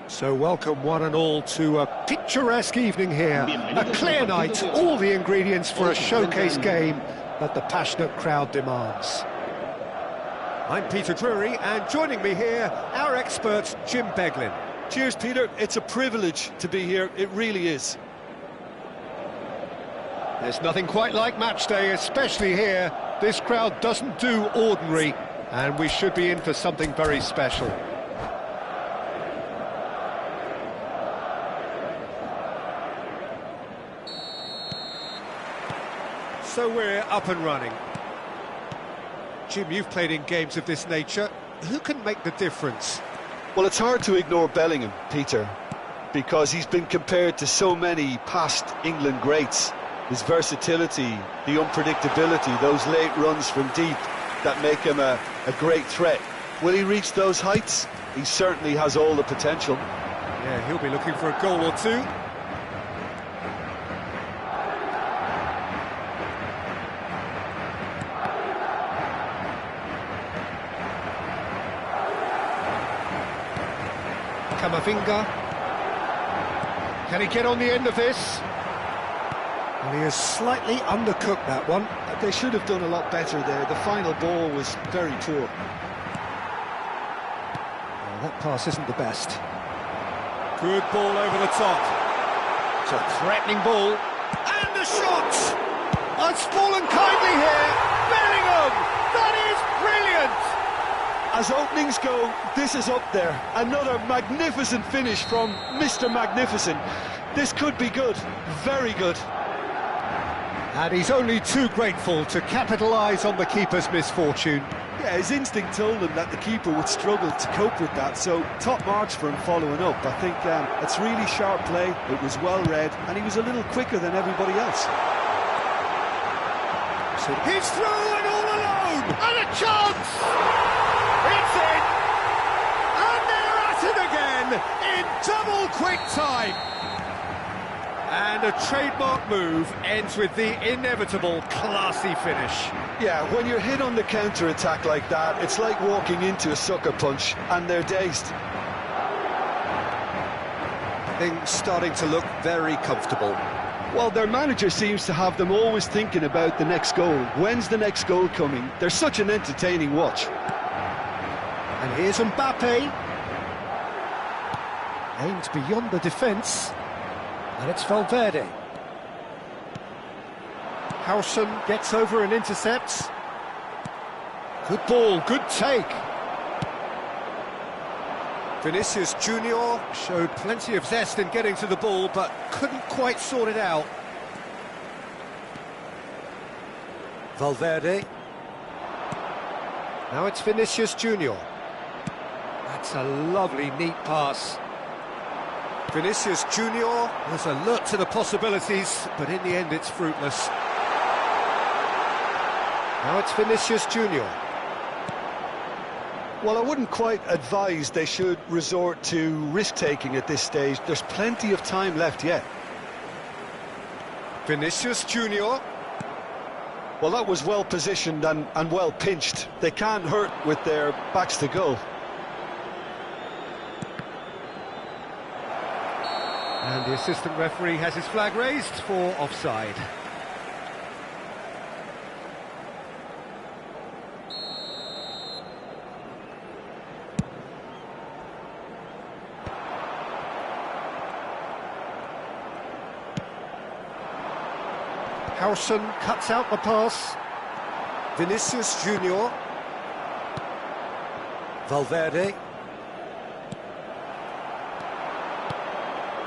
So welcome one and all to a picturesque evening here, a clear night, all the ingredients for a showcase game that the passionate crowd demands. I'm Peter Drury, and joining me here, our expert Jim Beglin. Cheers, Peter. It's a privilege to be here, it really is. There's nothing quite like match day, especially here. This crowd doesn't do ordinary, and we should be in for something very special. So we're up and running. Jim, you've played in games of this nature. Who can make the difference? Well, it's hard to ignore Bellingham, Peter, because he's been compared to so many past England greats. His versatility, the unpredictability, those late runs from deep that make him a great threat. Will he reach those heights? He certainly has all the potential. Yeah, he'll be looking for a goal or two. Camavinga. Can he get on the end of this? Well, he has slightly undercooked that one. They should have done a lot better there. The final ball was very poor. Well, that pass isn't the best. Good ball over the top. It's a threatening ball. And the shot! It's fallen kindly here. Bellingham! That is brilliant! As openings go, this is up there. Another magnificent finish from Mr. Magnificent. This could be good, very good. And he's only too grateful to capitalise on the keeper's misfortune. Yeah, his instinct told him that the keeper would struggle to cope with that, so top marks for him following up. I think it's really sharp play, it was well read, and he was a little quicker than everybody else. So he's through and all alone! And a chance! It's in! And they're at it again in double quick time! And a trademark move ends with the inevitable classy finish. Yeah, when you're hit on the counter-attack like that, it's like walking into a sucker punch, and they're dazed. Things starting to look very comfortable. Well, their manager seems to have them always thinking about the next goal. When's the next goal coming? They're such an entertaining watch. And here's Mbappe. Aimed beyond the defence. And it's Valverde. Howson gets over and intercepts. Good ball, good take. Vinicius Junior showed plenty of zest in getting to the ball, but couldn't quite sort it out. Valverde. Now it's Vinicius Junior. That's a lovely, neat pass. Vinicius Junior was alert to the possibilities, but in the end it's fruitless. Now it's Vinicius Junior. Well, I wouldn't quite advise they should resort to risk-taking at this stage. There's plenty of time left yet. Vinicius Junior. Well, that was well positioned and well pinched. They can't hurt with their backs to goal. And the assistant referee has his flag raised for offside. Howson cuts out the pass. Vinicius Junior. Valverde.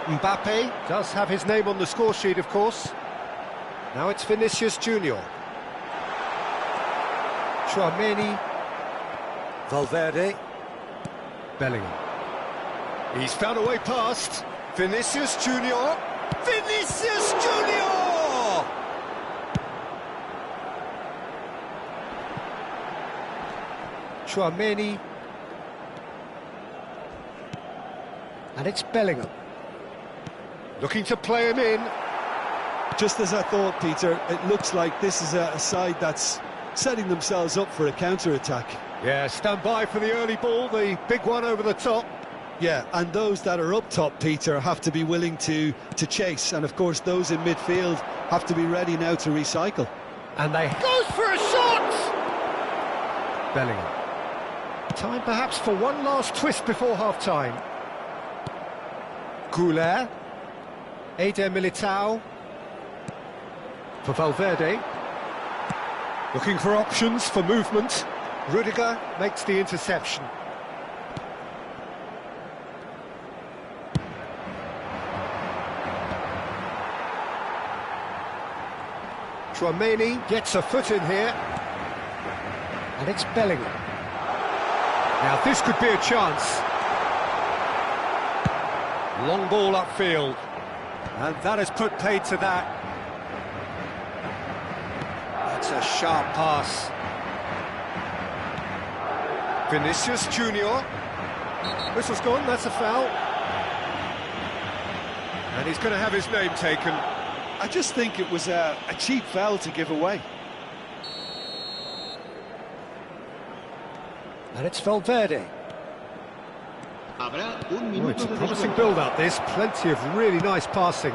Mbappe does have his name on the score sheet, of course. Now it's Vinicius Junior. Tchouaméni. Valverde. Bellingham. He's found a way past. Vinicius Junior. Vinicius Junior! Tchouaméni. And it's Bellingham. Looking to play him in. Just as I thought, Peter, it looks like this is a side that's setting themselves up for a counter-attack. Yeah, stand by for the early ball, the big one over the top. Yeah, and those that are up top, Peter, have to be willing to chase. And, of course, those in midfield have to be ready now to recycle. And they... Goes for a shot! Bellingham. Time perhaps for one last twist before half-time. Goulet. Eder Militao. For Valverde. Looking for options for movement. Rudiger makes the interception. Tchouaméni gets a foot in here. And it's Bellingham. Now this could be a chance. Long ball upfield. And that has put paid to that. That's a sharp pass. Vinicius Junior. Whistle's gone, that's a foul. And he's going to have his name taken. I just think it was a cheap foul to give away. And it's Valverde. Oh, it's a promising build-up, this. Plenty of really nice passing.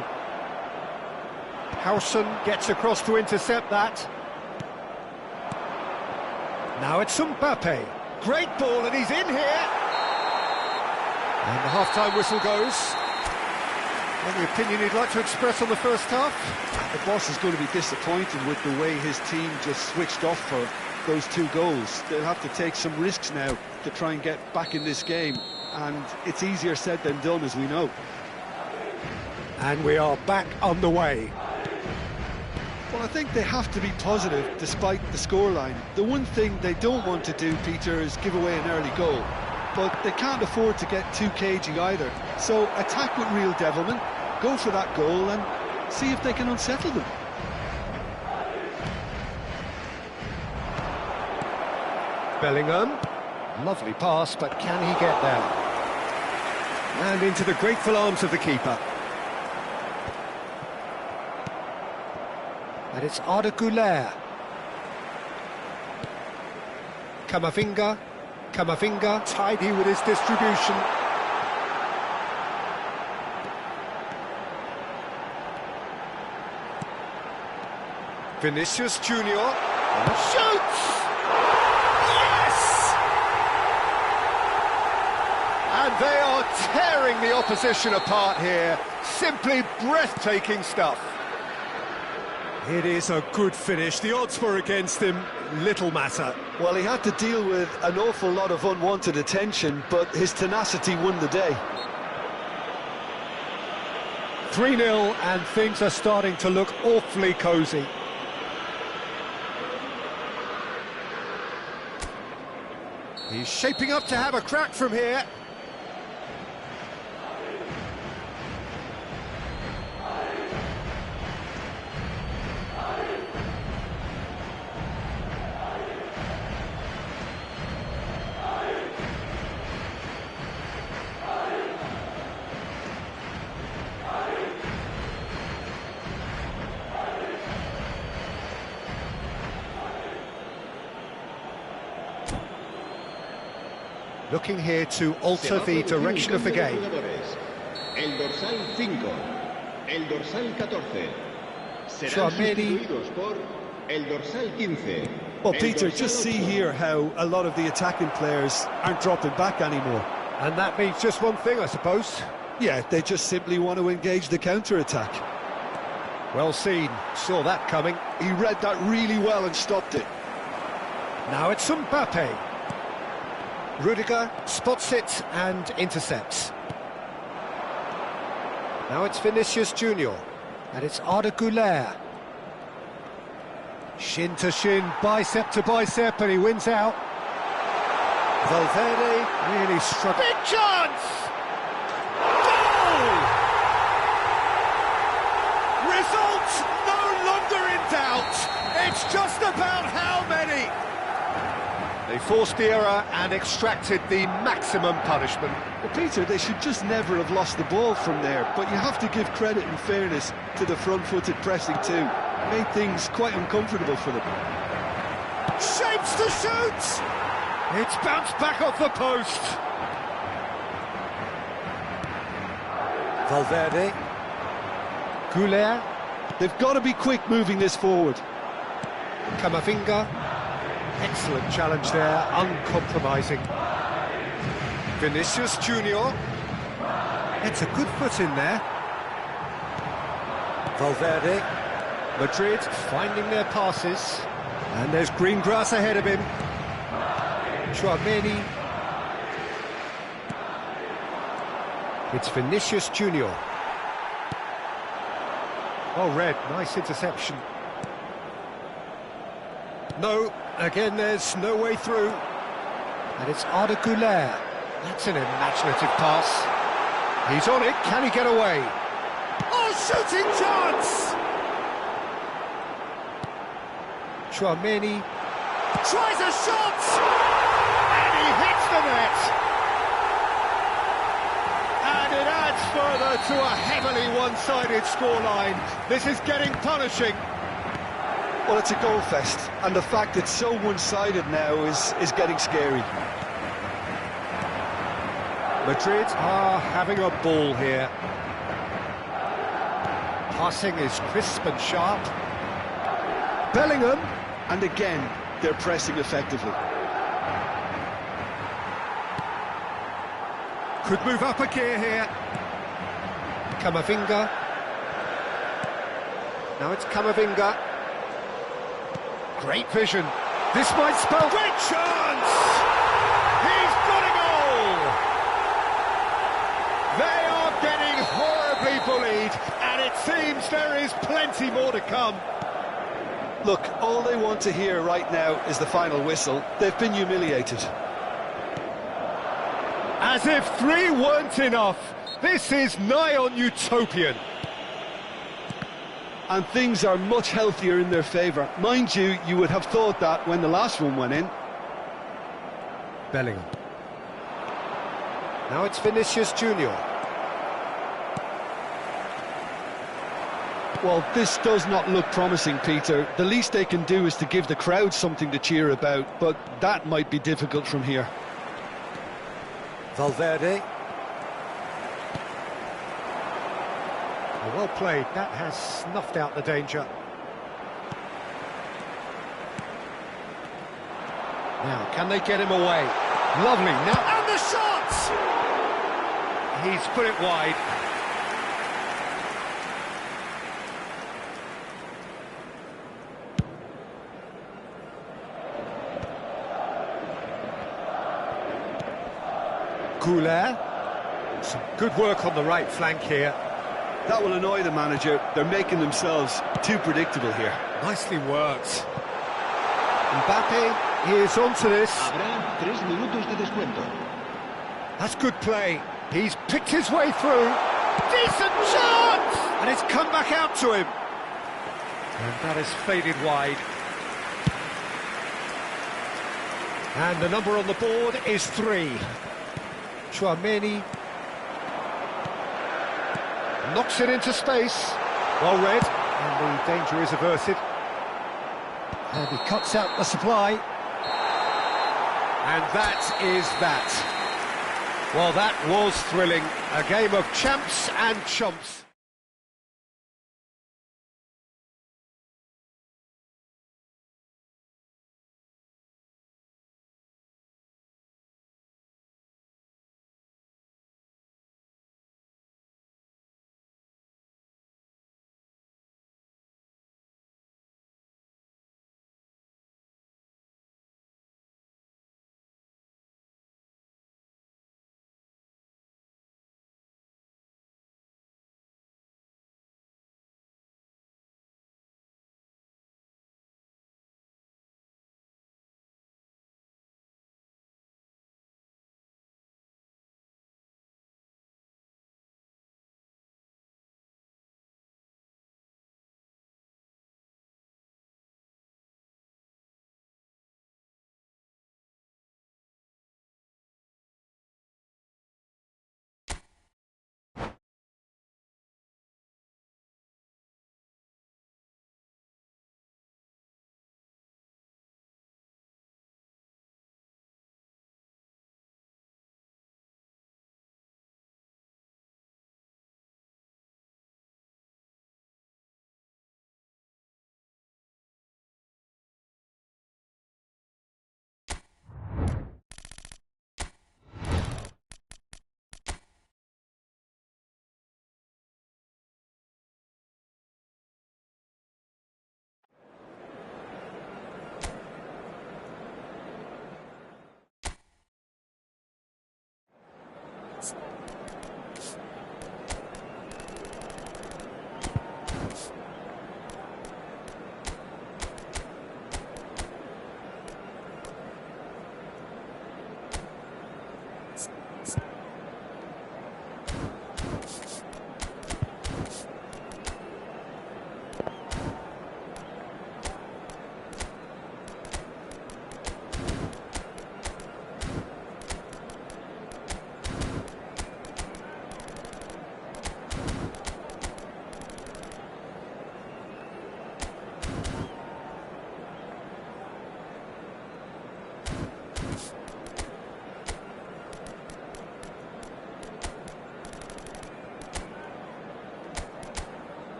Howson gets across to intercept that. Now it's Mbappe. Great ball, and he's in here. And the half-time whistle goes. Any opinion you'd like to express on the first half? The boss is going to be disappointed with the way his team just switched off for those 2 goals. They'll have to take some risks now to try and get back in this game, and it's easier said than done, as we know. And we are back on the way. Well, I think they have to be positive despite the scoreline. The one thing they don't want to do, Peter, is give away an early goal. But they can't afford to get too cagey either. So attack with real devilment, go for that goal and see if they can unsettle them. Bellingham. Lovely pass, but can he get there? And into the grateful arms of the keeper. And it's Arda Güler. Camavinga, tidy with his distribution. Vinicius Junior. Shoots! Yes! And they are tearing the opposition apart here. Simply breathtaking stuff. It is a good finish. The odds were against him. Little matter. Well, he had to deal with an awful lot of unwanted attention, but his tenacity won the day. 3-0, and things are starting to look awfully cosy. He's shaping up to have a crack from here. Looking here to alter the direction of the game. El dorsal 5, el dorsal 14. Serán sustituidos por el dorsal 15. Well, Peter, just see here how a lot of the attacking players aren't dropping back anymore. And that means just one thing, I suppose. Yeah, they just simply want to engage the counter-attack. Well seen, saw that coming. He read that really well and stopped it. Now it's Mbappe. Rudiger spots it and intercepts. Now it's Vinicius Junior. And it's Arda Güler. Shin to shin, bicep to bicep, and he wins out. Valverde really struck. Big chance! Goal! Result no longer in doubt. It's just about how many. They forced the error and extracted the maximum punishment. Well, Peter, they should just never have lost the ball from there, but you have to give credit and fairness to the front-footed pressing too. Made things quite uncomfortable for them. Shapes to shoot! It's bounced back off the post. Valverde. Goulet. They've got to be quick moving this forward. Camavinga. Excellent challenge there, uncompromising. Vinicius Junior. It's a good foot in there. Valverde. Madrid finding their passes. And there's green grass ahead of him. Tchouaméni. It's Vinicius Junior. Oh, Red, nice interception. No, again there's no way through. And it's Arda Güler. That's an imaginative pass. He's on it, can he get away? Oh, shooting chance! Tchouaméni tries a shot! And he hits the net! And it adds further to a heavily one-sided scoreline. This is getting punishing. Well, it's a goal fest, and the fact it's so one-sided now is getting scary. Madrid are having a ball here. Passing is crisp and sharp. Bellingham. And again, they're pressing effectively. Could move up a gear here. Camavinga. Now it's Camavinga. Great vision. This might spell great chance! He's got a goal! They are getting horribly bullied, and it seems there is plenty more to come. Look, all they want to hear right now is the final whistle. They've been humiliated. As if 3 weren't enough, this is nigh on utopian. And things are much healthier in their favour. Mind you, you would have thought that when the last one went in. Bellingham. Now it's Vinicius Junior. Well, this does not look promising, Peter. The least they can do is to give the crowd something to cheer about, but that might be difficult from here. Valverde. Well played, that has snuffed out the danger. Now, can they get him away? Lovely, now... And the shot! He's put it wide. Goulet. Some good work on the right flank here. That will annoy the manager. They're making themselves too predictable here. Nicely worked. Mbappe is onto this. Habrá 3 minutos de descuento. That's good play. He's picked his way through. Decent chance! And it's come back out to him. And that has faded wide. And the number on the board is 3. Tchouaméni knocks it into space. Well read, and the danger is averted. And he cuts out the supply. And that is that. Well, that was thrilling. A game of champs and chumps.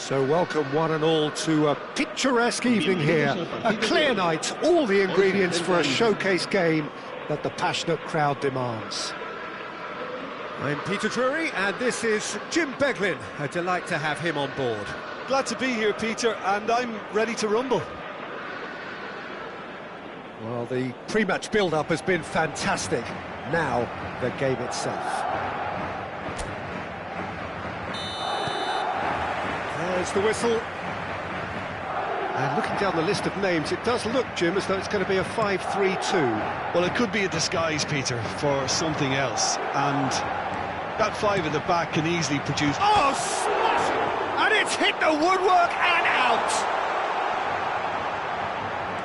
So welcome one and all to a picturesque evening here. A clear night, all the ingredients for a showcase game that the passionate crowd demands. I'm Peter Drury and this is Jim Beglin. A delight to have him on board. Glad to be here, Peter, and I'm ready to rumble. Well, the pre-match build-up has been fantastic. Now, the game itself. There's the whistle. And looking down the list of names, it does look, Jim, as though it's going to be a 5-3-2. Well, it could be a disguise, Peter, for something else. And that five at the back can easily produce... Oh, smash! And it's hit the woodwork and out!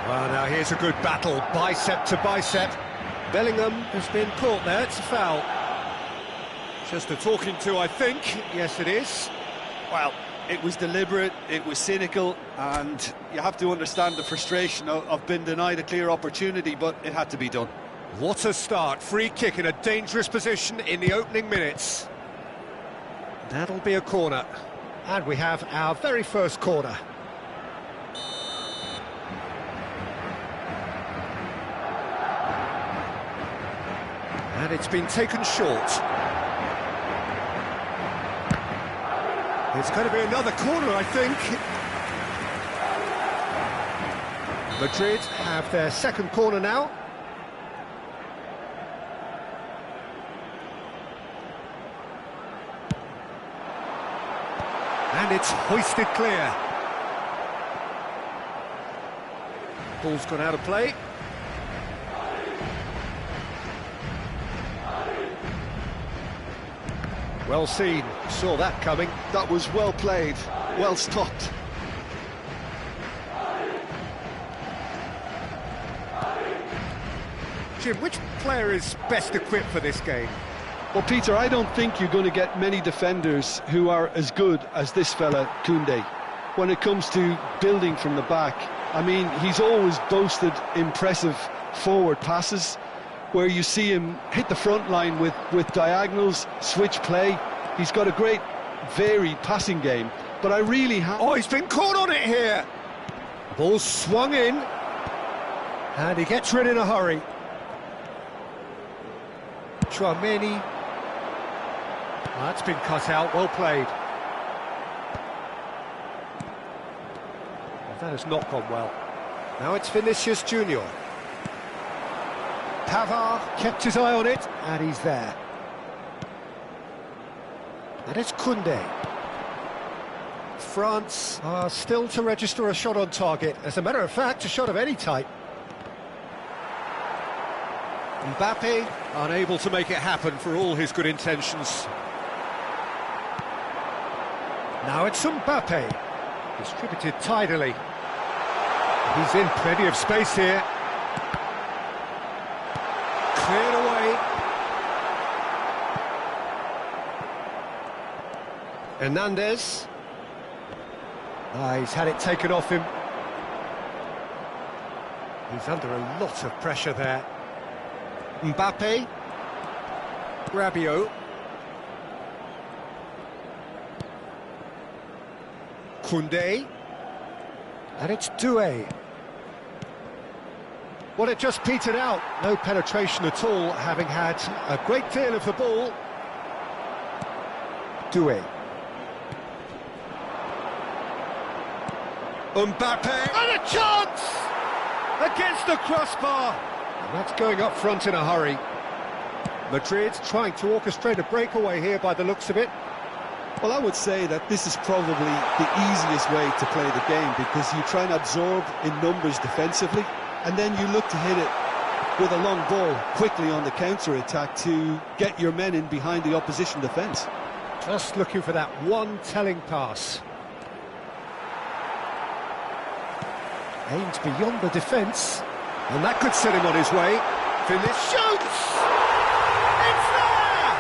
Well, now here's a good battle, bicep to bicep. Bellingham has been caught there, it's a foul. Just a talking to, I think. Yes, it is. Well, it was deliberate, it was cynical, and you have to understand the frustration of being denied a clear opportunity, but it had to be done. What a start, free kick in a dangerous position in the opening minutes. That'll be a corner. And we have our very first corner. And it's been taken short. It's going to be another corner, I think. Madrid have their second corner now. And it's hoisted clear. Ball's gone out of play. Well seen, saw that coming. That was well played, well stopped. Jim, which player is best equipped for this game? Well, Peter, I don't think you're going to get many defenders who are as good as this fella, Koundé. When it comes to building from the back, I mean, he's always boasted impressive forward passes, where you see him hit the front line with diagonals, switch play. He's got a great, varied passing game, but I really have... Oh, he's been caught on it here! Ball swung in, and he gets rid in a hurry. Tchouaméni. That's been cut out, well played. Well, that has not gone well. Now it's Vinicius Junior. Pavard kept his eye on it, and he's there. And it's Koundé. France are still to register a shot on target. As a matter of fact, a shot of any type. Mbappe unable to make it happen for all his good intentions. Now it's Mbappe. Distributed tidily. He's in plenty of space here. Cleared away. Hernandez. He's had it taken off him. He's under a lot of pressure there. Mbappe. Rabiot. Koundé. And it's Doué. Well, it just petered out. No penetration at all, having had a great deal of the ball. Doué. Mbappe. And a chance! Against the crossbar. And that's going up front in a hurry. Madrid trying to orchestrate a breakaway here by the looks of it. Well, I would say that this is probably the easiest way to play the game, because you try and absorb in numbers defensively, and then you look to hit it with a long ball quickly on the counter-attack to get your men in behind the opposition defence. Just looking for that one telling pass. Aimed beyond the defence, and that could set him on his way. Finish, shoots! It's there!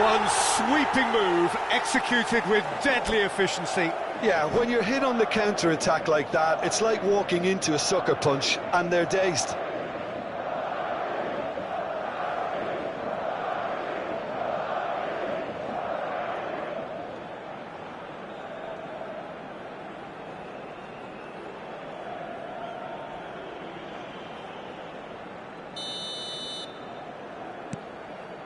One sweeping move, executed with deadly efficiency. Yeah, when you're hit on the counter-attack like that, it's like walking into a sucker punch, and they're dazed.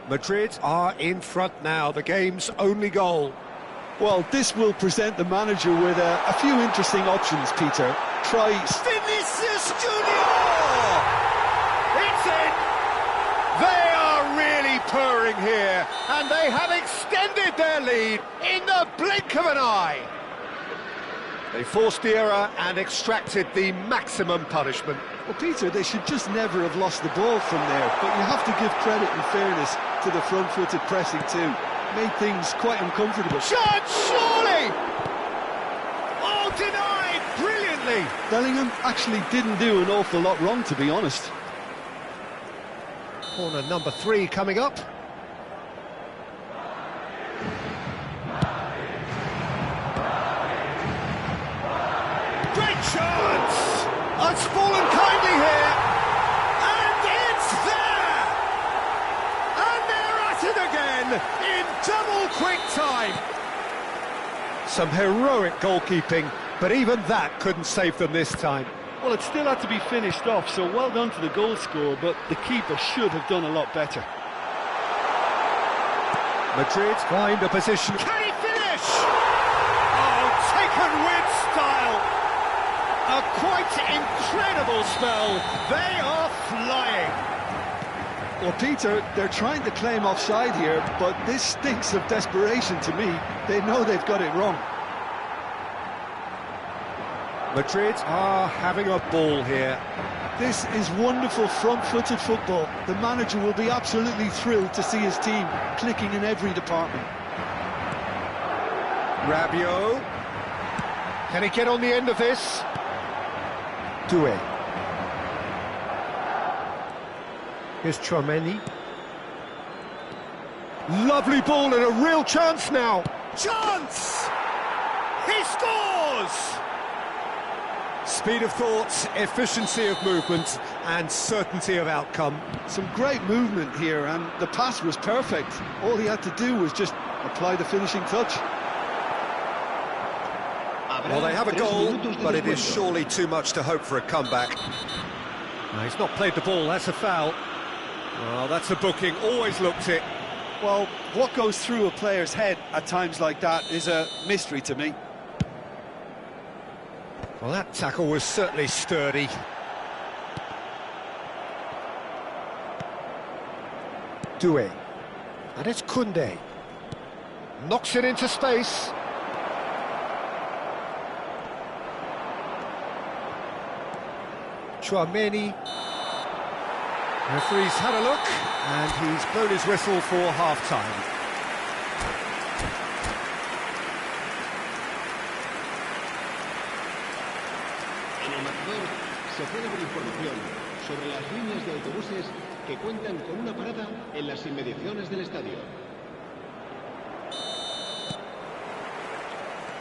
Madrid are in front now, the game's only goal. Well, this will present the manager with a few interesting options, Peter. Try Vinicius Junior! It's in! They are really purring here, and they have extended their lead in the blink of an eye. They forced the error and extracted the maximum punishment. Well, Peter, they should just never have lost the ball from there, but you have to give credit and fairness to the front-footed pressing too. Made things quite uncomfortable. Shot, surely! Oh, denied brilliantly! Bellingham actually didn't do an awful lot wrong, to be honest. Corner number 3 coming up. Great chance! It's fallen kindly here, and it's there! And they're at it again in double quick time. Some heroic goalkeeping, but even that couldn't save them this time. Well, it still had to be finished off, so well done to the goal scorer, but the keeper should have done a lot better. Madrid find a position. Can he finish? Oh, taken with style. A quite incredible spell. They are flying. Well, Peter, they're trying to claim offside here, but this stinks of desperation to me. They know they've got it wrong. Madrid are having a ball here. This is wonderful front-footed football. The manager will be absolutely thrilled to see his team clicking in every department. Rabiot. Can he get on the end of this? Doué. Here's Tchouaméni. Lovely ball and a real chance now. Chance! He scores! Speed of thought, efficiency of movement, and certainty of outcome. Some great movement here, and the pass was perfect. All he had to do was just apply the finishing touch. Well, they have a goal, but it is surely too much to hope for a comeback. No, he's not played the ball, that's a foul. Well, that's a booking, always looked it. Well, what goes through a player's head at times like that is a mystery to me. Well, that tackle was certainly sturdy. Doué. And it's Koundé. Knocks it into space. Tchouaméni. Referee's had a look, and he's blown his whistle for half-time. Se puede ver información sobre las líneas de autobuses que cuentan con una parada en las inmediaciones del estadio.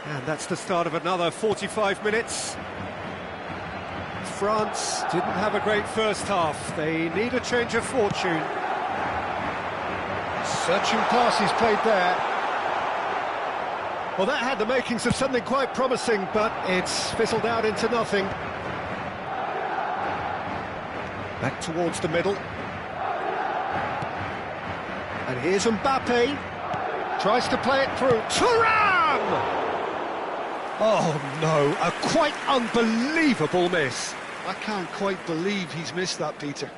And that's the start of another 45 minutes. France didn't have a great first half. They need a change of fortune. Searching passes played there. Well, that had the makings of something quite promising, but it's fizzled out into nothing. Back towards the middle. And here's Mbappe. Tries to play it through. Thuram! Oh no, a quite unbelievable miss. I can't quite believe he's missed that, Peter.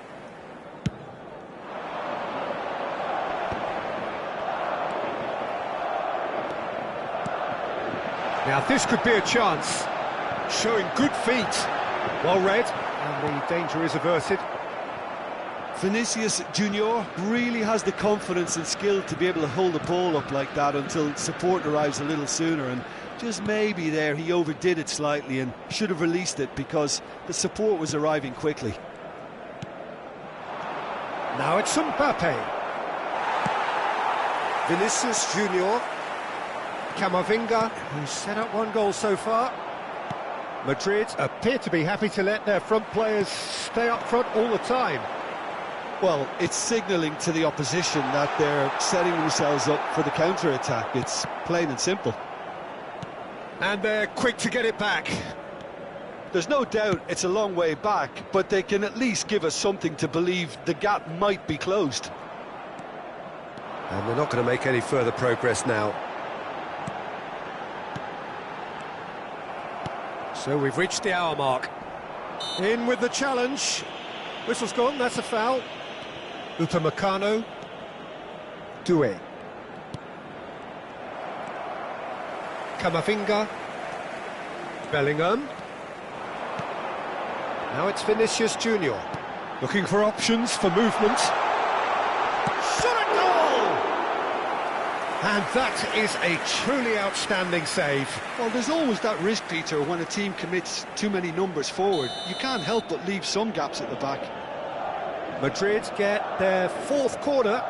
Now this could be a chance. Showing good feet. Well read, and the danger is averted. Vinicius Junior really has the confidence and skill to be able to hold the ball up like that until support arrives a little sooner, and just maybe there he overdid it slightly and should have released it because the support was arriving quickly. Now it's Mbappe. Vinicius Junior. Camavinga, who's set up one goal so far. Madrid appear to be happy to let their front players stay up front all the time. Well, it's signalling to the opposition that they're setting themselves up for the counter-attack. It's plain and simple. And they're quick to get it back. There's no doubt it's a long way back, but they can at least give us something to believe the gap might be closed. And they're not going to make any further progress now. So we've reached the hour mark. In with the challenge. Whistle's gone, that's a foul. Upamecano. Doué. Camavinga. Bellingham. Now it's Vinicius Junior. Looking for options for movement. Shot at goal! And that is a truly outstanding save. Well, there's always that risk, Peter, when a team commits too many numbers forward. You can't help but leave some gaps at the back. Madrid get their fourth corner.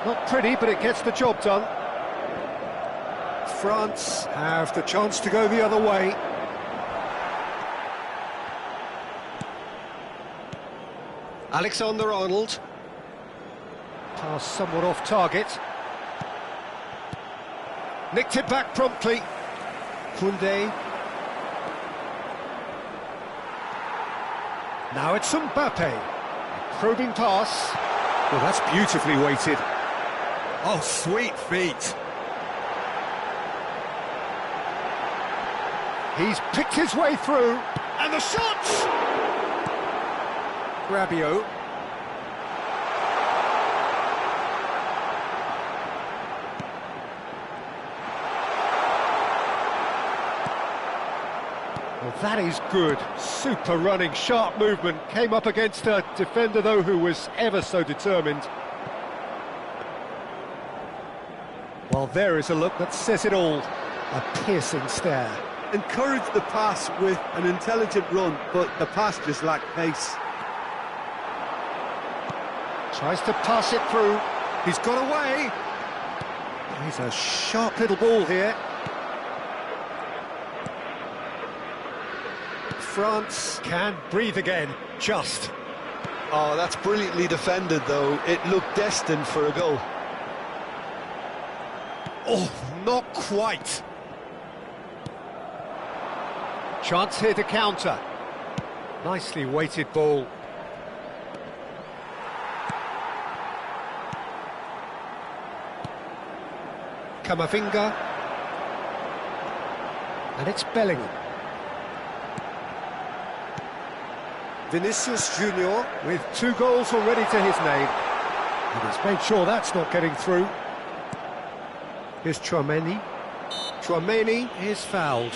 Not pretty, but it gets the job done. France have the chance to go the other way. Alexander-Arnold. Pass somewhat off target. Nicked it back promptly. Koundé. Now it's Mbappe. A probing pass. Well, that's beautifully weighted. Oh, sweet feet. He's picked his way through. And the shot! Rabiot. Well, that is good. Super running, sharp movement. Came up against a defender, though, who was ever so determined. Well, there is a look that says it all. A piercing stare. Encouraged the pass with an intelligent run, but the pass just lacked pace. Tries to pass it through. He's got away. He's a sharp little ball here. France can breathe again, just. Oh, that's brilliantly defended, though. It looked destined for a goal. Oh, not quite. Chance here to counter. Nicely weighted ball. Camavinga. And it's Bellingham. Vinicius Junior with 2 goals already to his name. And he's made sure that's not getting through. Here's Tchouaméni. Tchouaméni is fouled.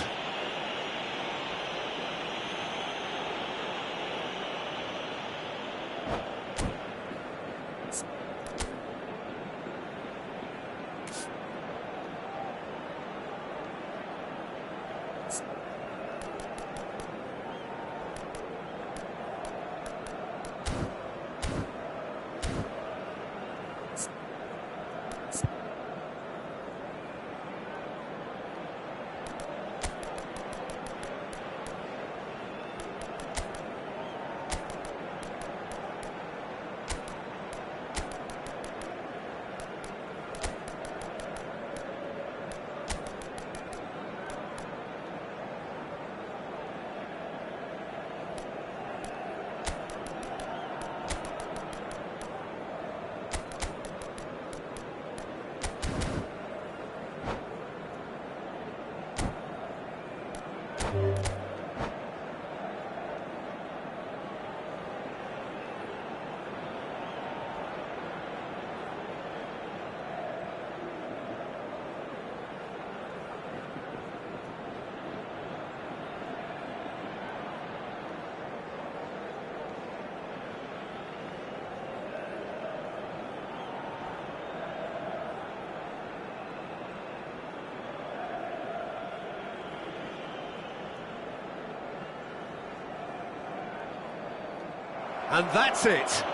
And that's it.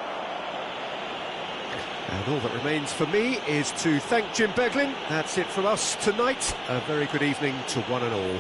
And all that remains for me is to thank Jim Beglin. That's it from us tonight. A very good evening to one and all.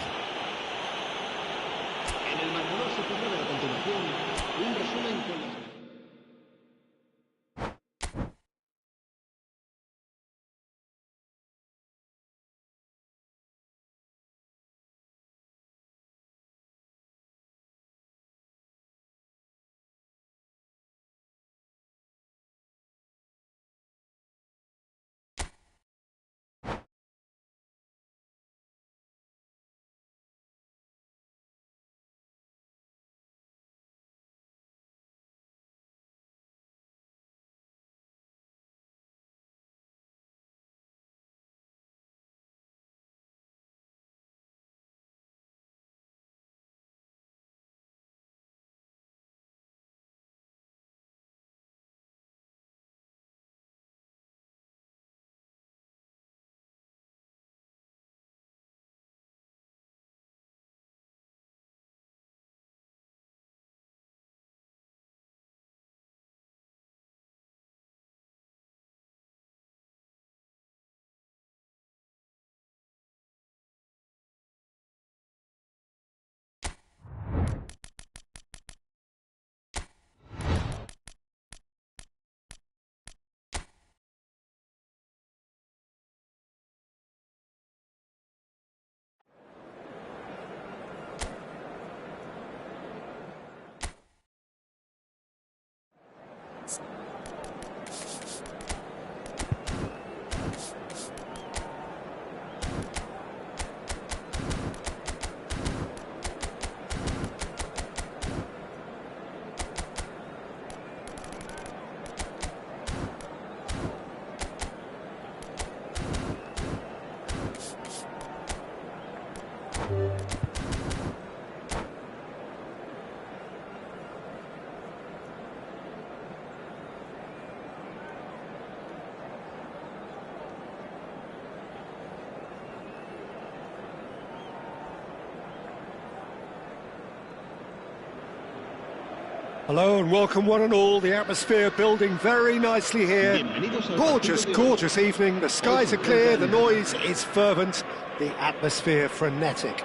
Hello and welcome one and all. The atmosphere building very nicely here. Bienvenidos al Gorgeous, partido de hoy. gorgeous evening. The skies are clear, the noise is fervent, the atmosphere frenetic.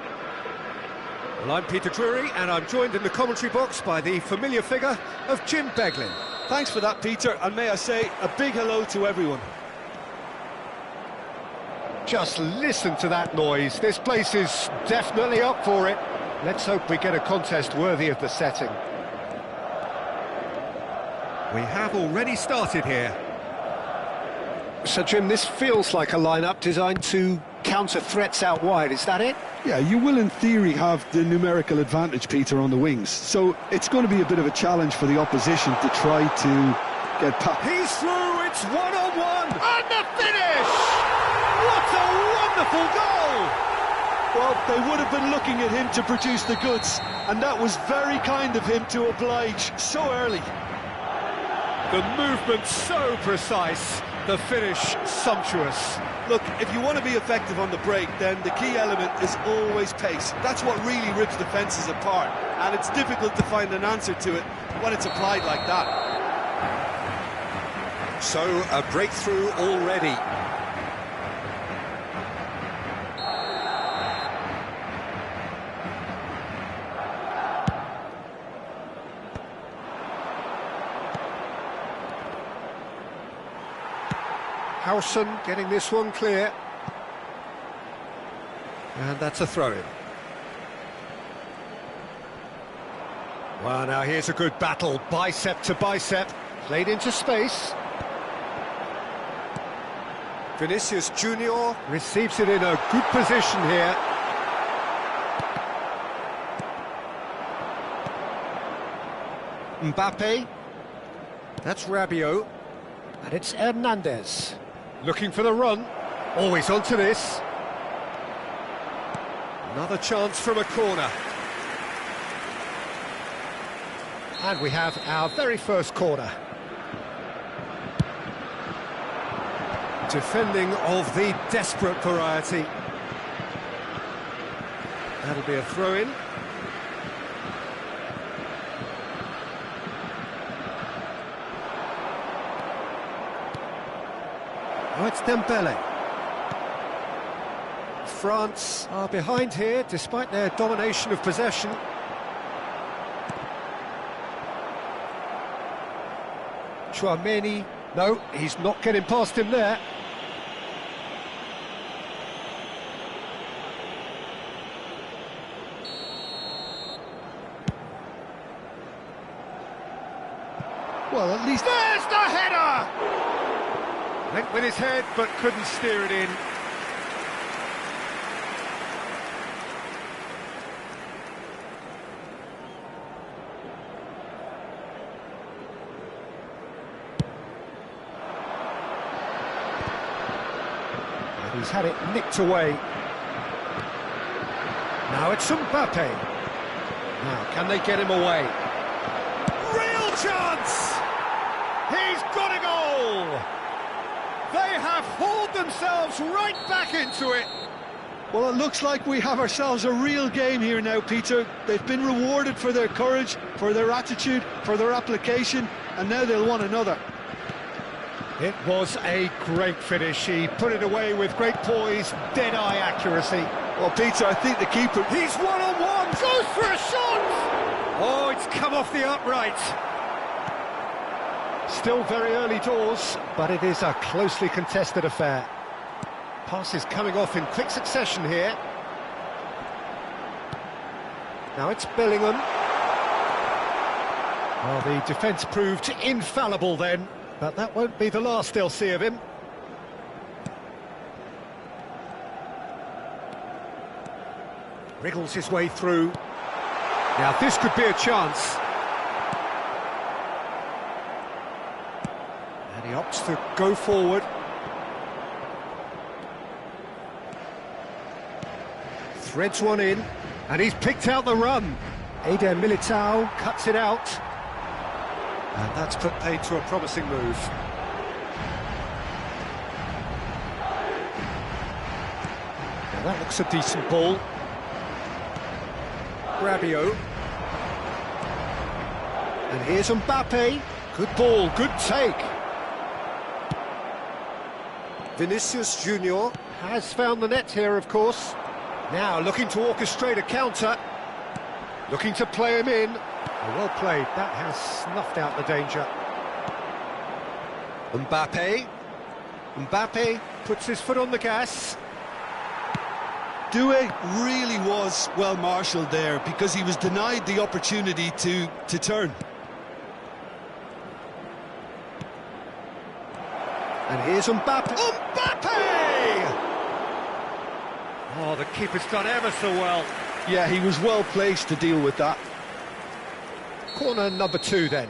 Well, I'm Peter Drury and I'm joined in the commentary box by the familiar figure of Jim Beglin. Thanks for that, Peter, and may I say a big hello to everyone. Just listen to that noise. This place is definitely up for it. Let's hope we get a contest worthy of the setting. We have already started here. So, Jim, this feels like a lineup designed to counter threats out wide, is that it? Yeah, you will in theory have the numerical advantage, Peter, on the wings. So it's going to be a bit of a challenge for the opposition to try to get past. He's through, it's one-on-one! And the finish! What a wonderful goal! Well, they would have been looking at him to produce the goods, and that was very kind of him to oblige so early. The movement so precise, the finish sumptuous. Look, if you want to be effective on the break, then the key element is always pace. That's what really rips defences apart, and it's difficult to find an answer to it when it's applied like that. So, a breakthrough already. Howson getting this one clear. And that's a throw-in. Well, now here's a good battle, bicep to bicep, played into space. Vinicius Junior receives it in a good position here. Mbappe. That's Rabiot. And it's Hernandez. Looking for the run. Always onto this. Another chance from a corner. And we have our very first corner. Defending of the desperate variety. That'll be a throw-in. Oh, it's Dembele. France are behind here, despite their domination of possession. Tchouaméni. No, he's not getting past him there. Well, at least... There's the header! Went with his head, but couldn't steer it in. And he's had it nicked away. Now it's Mbappe. Now, can they get him away? Real chance! He's got a goal! They have hauled themselves right back into it. Well, it looks like we have ourselves a real game here now, Peter. They've been rewarded for their courage, for their attitude, for their application, and now they'll want another. It was a great finish. He put it away with great poise, dead-eye accuracy. Well, Peter, I think the keeper... He's one-on-one, goes for a shot! Oh, it's come off the upright. Still very early doors, but it is a closely contested affair. Passes coming off in quick succession here. Now it's Bellingham. Well, the defence proved infallible then, but that won't be the last they'll see of him. Wriggles his way through. Now this could be a chance. And he opts to go forward. Threads one in, and he's picked out the run. Eder Militao cuts it out. And that's put paid to a promising move. Now that looks a decent ball. Rabiot. And here's Mbappe. Good ball, good take. Vinicius Junior has found the net here, of course. Now looking to orchestrate a counter. Looking to play him in. Oh, well played, that has snuffed out the danger. Mbappe. Mbappe puts his foot on the gas. Doué really was well marshalled there because he was denied the opportunity to turn. And here's Mbappe. Mbappe! Oh, the keeper's done ever so well. Yeah, he was well placed to deal with that. Corner number 2 then.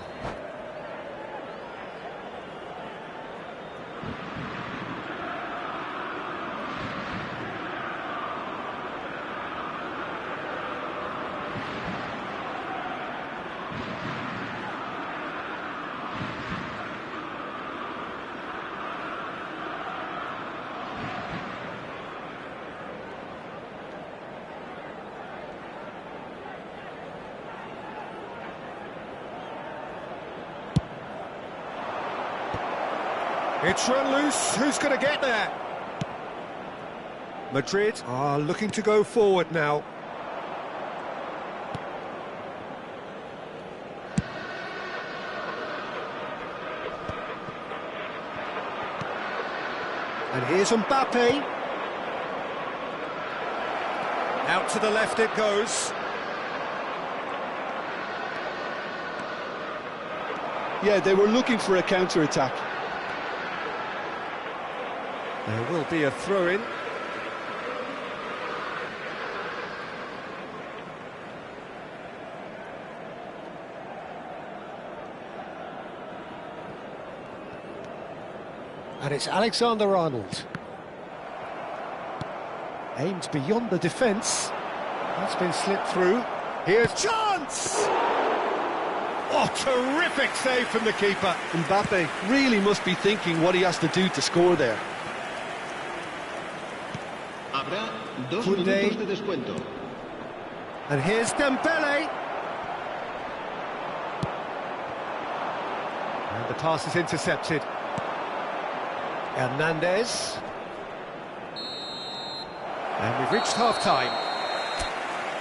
It's run loose, who's going to get there? Madrid are looking to go forward now. And here's Mbappe. Out to the left it goes. Yeah, they were looking for a counter-attack. There will be a throw-in. And it's Alexander-Arnold. Aimed beyond the defence. That's been slipped through. Here's chance! Oh, terrific save from the keeper. Mbappe really must be thinking what he has to do to score there. Habrá 2 Koundé. minutos de descuento. And here's Dembele. And the pass is intercepted. Hernandez. And we've reached half-time.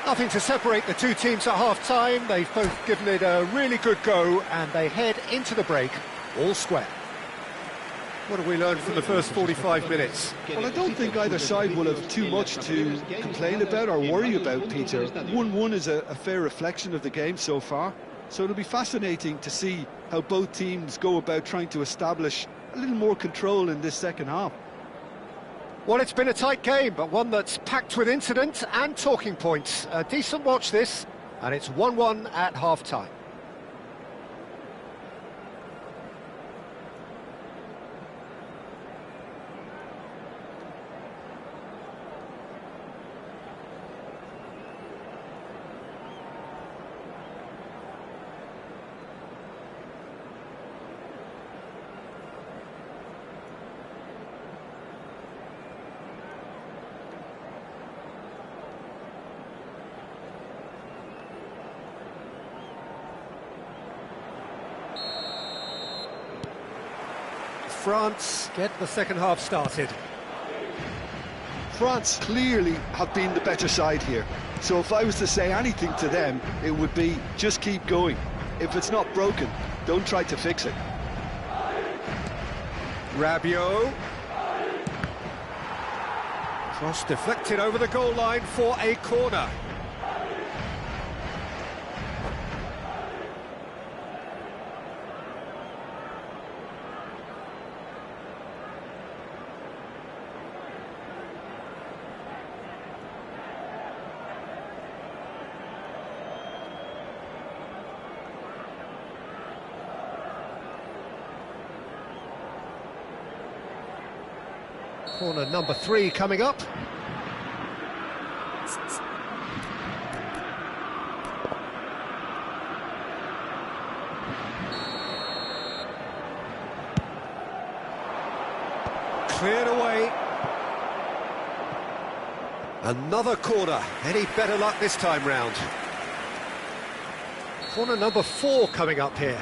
Nothing to separate the two teams at half-time. They've both given it a really good go, and they head into the break all square. What have we learned from the first 45 minutes? Well, I don't think either side will have too much to complain about or worry about, Peter. 1-1 is a fair reflection of the game so far. So it'll be fascinating to see how both teams go about trying to establish a little more control in this second half. Well, it's been a tight game, but one that's packed with incident and talking points. A decent watch this, and it's 1-1 at half-time. France get the second half started. France clearly have been the better side here. So if I was to say anything to them, it would be just keep going. If it's not broken, don't try to fix it. Rabiot. Cross deflected over the goal line for a corner. Corner number 3 coming up. Cleared away. Another corner. Any better luck this time round? Corner number 4 coming up here.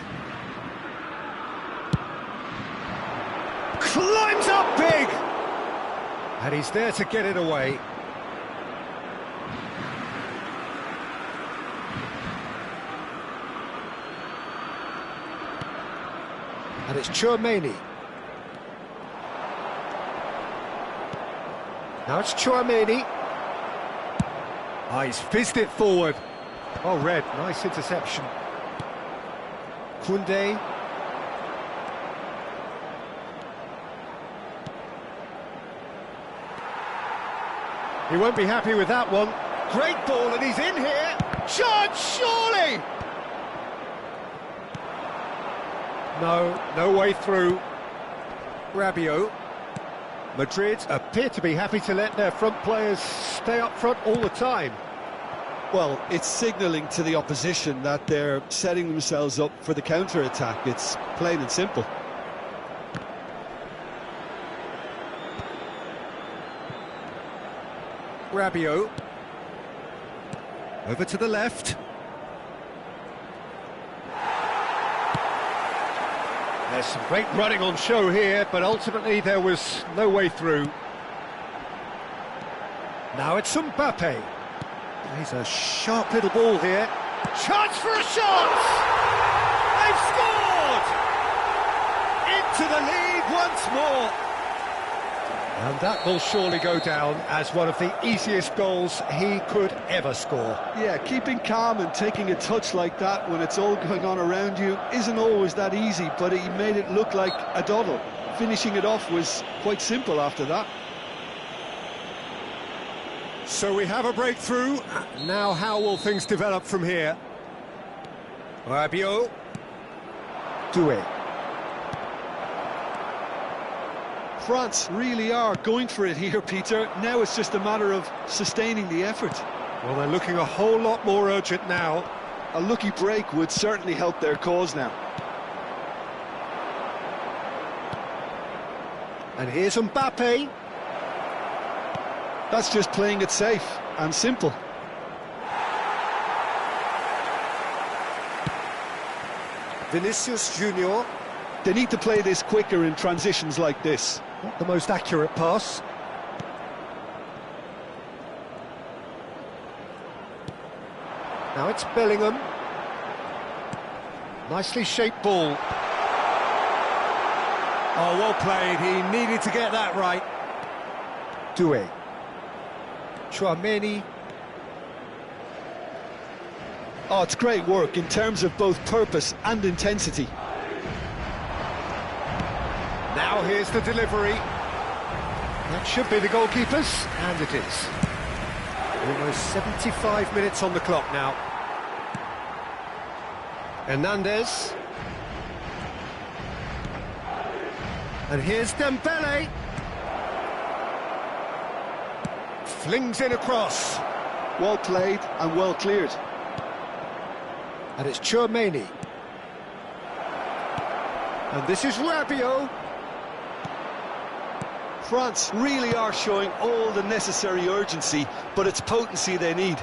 Climbs up big! And he's there to get it away. And it's Tchouaméni. Now it's Tchouaméni. He's fizzed it forward. Oh, Red, nice interception. Koundé. He won't be happy with that one. Great ball, and he's in here. Chance, surely! No way through. Rabiot. Madrid appear to be happy to let their front players stay up front all the time. Well, it's signalling to the opposition that they're setting themselves up for the counter-attack. It's plain and simple. Rabiot. Over to the left. There's some great running on show here, but ultimately there was no way through. Now it's Mbappe. He's a sharp little ball here. Chance for a shot! They've scored! Into the lead once more. And that will surely go down as one of the easiest goals he could ever score. Yeah, keeping calm and taking a touch like that when it's all going on around you isn't always that easy, but he made it look like a doddle. Finishing it off was quite simple after that. So we have a breakthrough. Now how will things develop from here? Rabiot. Doué. France really are going for it here, Peter. Now it's just a matter of sustaining the effort. Well, they're looking a whole lot more urgent now. A lucky break would certainly help their cause now. And here's Mbappe. That's just playing it safe and simple. Vinicius Junior. They need to play this quicker in transitions like this. Not the most accurate pass. Now it's Bellingham. Nicely shaped ball. Oh, well played. He needed to get that right. Doué. Tchouaméni. Oh, it's great work in terms of both purpose and intensity. Now here's the delivery. That should be the goalkeeper's, and it is. Almost 75 minutes on the clock now. Hernandez. And here's Dembele. Flings in across. Well played and well cleared. And it's Tchouaméni. And this is Rabiot. France really are showing all the necessary urgency, but it's potency they need.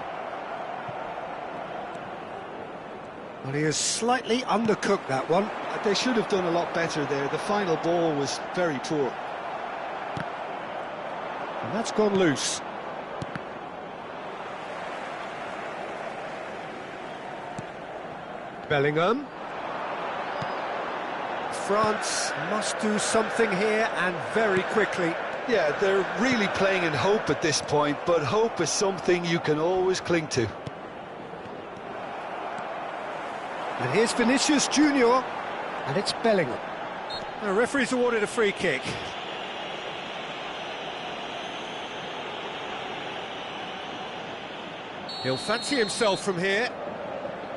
Well, he has slightly undercooked that one. They should have done a lot better there. The final ball was very poor. And that's gone loose. Bellingham. France must do something here, and very quickly. Yeah, they're really playing in hope at this point, but hope is something you can always cling to. And here's Vinicius Junior, and it's Bellingham. The referee's awarded a free kick. He'll fancy himself from here.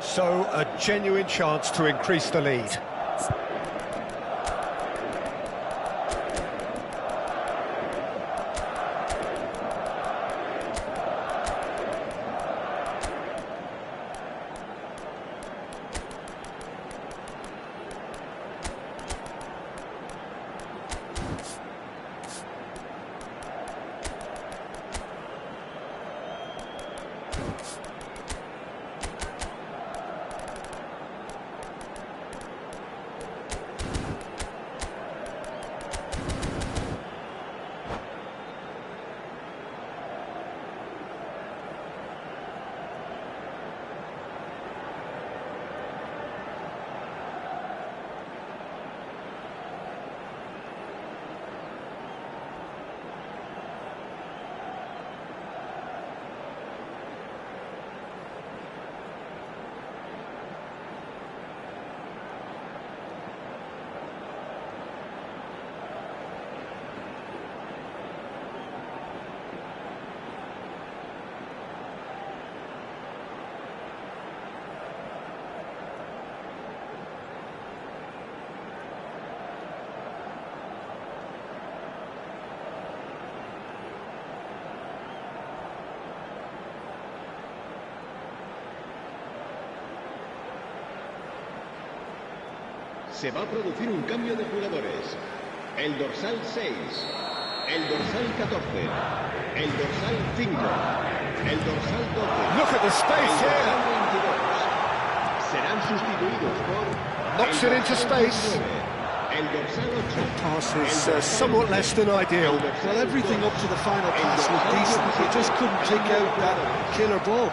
So, a genuine chance to increase the lead. Se va a producir un cambio de jugadores. El dorsal 6, el dorsal 14, el dorsal 5, el dorsal 12. Look at the space el here. dorsal 22. Serán sustituidos por Knocks el it into dorsal space. 19, el dorsal 8. Pass el is dorsal somewhat 11, less than ideal. el dorsal Well, everything 2, up to the final el pass was dorsal decent. He 17. just couldn't pick out that killer ball.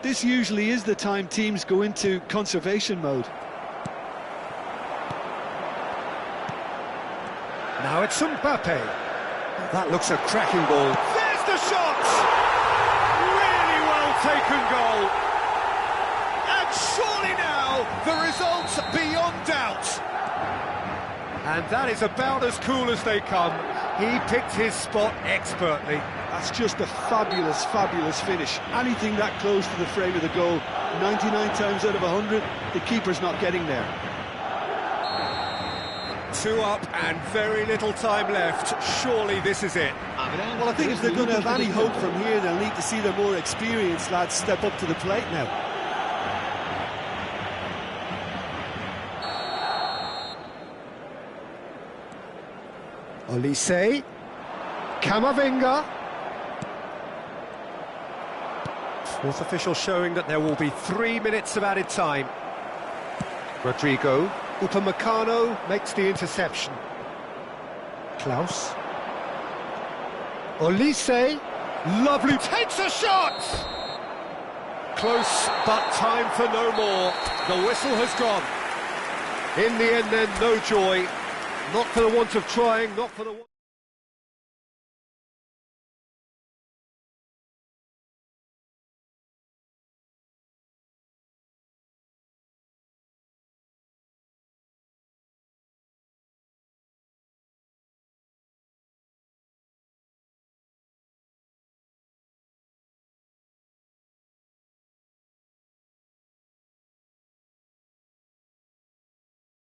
This usually is the time teams go into conservation mode. Now it's Mbappe. That looks a cracking ball. There's the shot! Really well taken goal. And surely now, the result's beyond doubt. And that is about as cool as they come. He picked his spot expertly. That's just a fabulous, fabulous finish. Anything that close to the frame of the goal, 99 times out of 100, the keeper's not getting there. 2 up and very little time left. Surely this is it. Well, I think if they're going to have any hope from here, they'll need to see their more experienced lads step up to the plate now. Olise, Camavinga. Fourth official showing that there will be 3 minutes of added time. Rodrigo, Upamecano makes the interception. Klaus. Olise, lovely, takes a shot! Close, but time for no more. The whistle has gone. In the end then, no joy. Not for the want of trying, not for the...